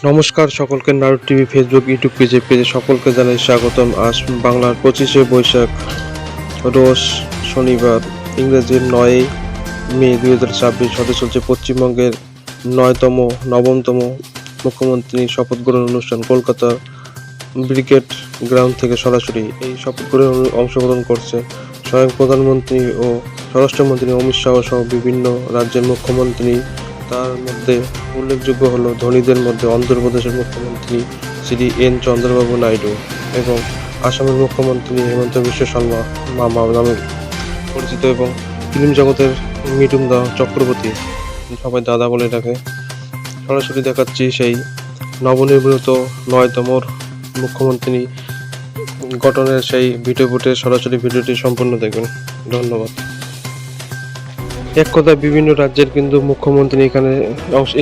নমস্কার সকলকে, Narad TV Facebook YouTube পেজে সকলকে জানাই স্বাগতম। আজ বাংলার 25শে বৈশাখ, রোজ শনিবার, ইংরেজির 9ই মে 2026 হতে চলছে পশ্চিমবঙ্গের নবমতম মুখ্যমন্ত্রী শপথ গ্রহণ অনুষ্ঠান। কলকাতার ব্রিগেড গ্রাউন্ড থেকে সরাসরি এই শপথ গ্রহণে অংশগ্রহণ করছে স্বয়ং প্রধানমন্ত্রী ও স্বরাষ্ট্রমন্ত্রী অমিত শাহ সহ বিভিন্ন রাজ্যের মুখ্যমন্ত্রী। তার মধ্যে উল্লেখযোগ্য হল ধনীদের মধ্যে অন্ধ্রপ্রদেশের মুখ্যমন্ত্রী শ্রী এন চন্দ্রবাবু নাইডু এবং আসামের মুখ্যমন্ত্রী হেমন্ত বিশ্ব শর্মা মামা নামে পরিচিত, এবং ফিল্ম জগতের মিঠুন চক্রবর্তী, সবাই দাদা বলে ডাকে। সরাসরি দেখাচ্ছি সেই নবনির্বাচিত 9তম মুখ্যমন্ত্রী গঠনের সেই ভিডিও ফুটেজ। সরাসরি ভিডিওটি সম্পূর্ণ দেখবেন। ধন্যবাদ। এক কথায় বিভিন্ন রাজ্যের কিন্তু মুখ্যমন্ত্রী এখানে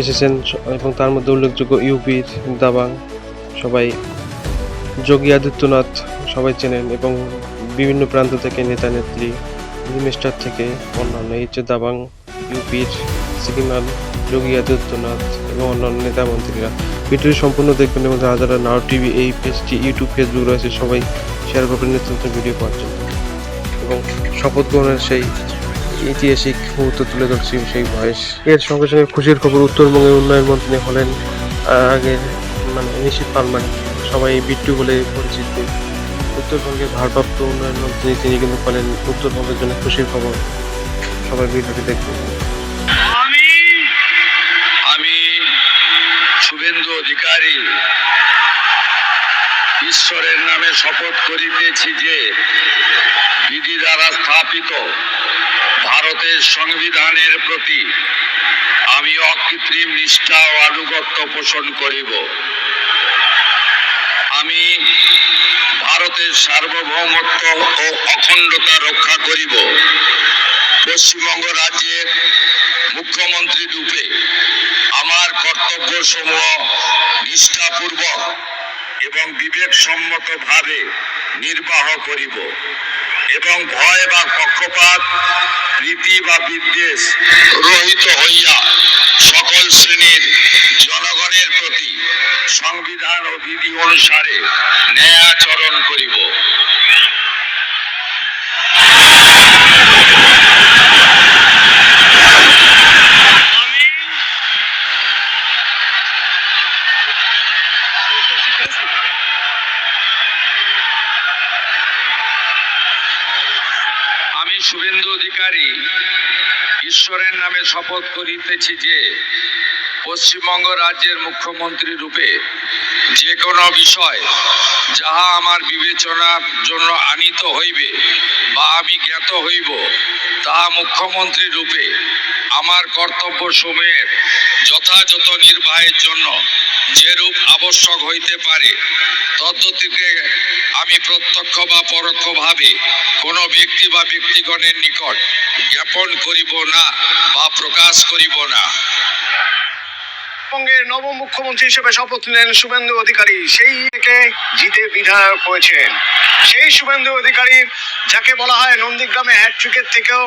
এসেছেন, এবং তার মধ্যে উল্লেখযোগ্য ইউপির দাবাং, সবাই যোগী আদিত্যনাথ সবাই চেনেন, এবং বিভিন্ন প্রান্ত থেকে নেতা নেত্রী, মিনিস্টার থেকে অন্যান্য এই যে দাবাং ইউপির সিকিমাল যোগী আদিত্যনাথ এবং অন্যান্য নেতা মন্ত্রীরা। ভিডিওটি সম্পূর্ণ দেখবেন, এবং যারা যারা নারদ টিভি এই পেজটি ইউটিউব ফেসবুক রয়েছে সবাই শেয়ার করবেন নিত্য নতুন ভিডিও পাওয়ার জন্য, এবং শপথ গ্রহণের সেই ঐতিহাসিক মুহূর্ত তুলে ধরছি সেই ভয়েস। এর সঙ্গে সঙ্গে খুশির খবর, উত্তরবঙ্গের উন্নয়ন মন্ত্রী হলেন আগের নিশীথ পালমানি, সবাই বিট্টু বলে পরিচিত। উত্তরবঙ্গের ভারপ্রাপ্ত উন্নয়ন মন্ত্রী তিনি কিন্তু বলেন উত্তরবঙ্গের জন্য খুশির খবর। সবাই ভিডিওটি দেখবেন। আমি শুভেন্দু অধিকারী ঈশ্বরের নামে শপথ করিতেছি যে বিধি দ্বারা স্থাপিত ভারতের সংবিধানের প্রতি আমি অকৃত্রিম নিষ্ঠা ও আনুগত্য পোষণ করিব। আমি ভারতের সার্বভৌমত্ব ও অখণ্ডতা রক্ষা করিব। পশ্চিমবঙ্গ রাজ্যের মুখ্যমন্ত্রী রূপে আমার কর্তব্য সমূহ নিষ্ঠাপূর্বক এবং বিবেকসম্মত ভাবে নির্বাহ করিব, এবং ভয় বা পক্ষপাত, রীতি বা বিদ্বেষ রহিত হইয়া সকল শ্রেণীর জনগণের প্রতি সংবিধান ও বিধি অনুসারে ন্যায়াচরণ করিব। আমি শুভেন্দু অধিকারী ঈশ্বরের নামে শপথ করিতেছি যে পশ্চিমবঙ্গ রাজ্যের মুখ্যমন্ত্রী রূপে যে কোনো বিষয় যাহা আমার বিবেচনার জন্য আনিত হইবে বা আমি জ্ঞাত হইব, তাহা মুখ্যমন্ত্রী রূপে আমার কর্তব্য সমূহের যথাযথ নির্বাহের জন্য যেরূপ আবশ্যক হইতে পারে তদ্গতিকে আমি প্রত্যক্ষ বা পরোক্ষভাবে কোনো ব্যক্তি বা ব্যক্তিগণের নিকট জ্ঞাপন করিব না বা প্রকাশ করিব না। পশ্চিমবঙ্গের নবম মুখ্যমন্ত্রী হিসেবে শপথ নিলেন শুভেন্দু অধিকারী। সেই থেকে জিতে বিধায়ক হয়েছেন সেই শুভেন্দু অধিকারী, যাকে বলা হয় নন্দীগ্রামে হ্যাট্রিকের থেকেও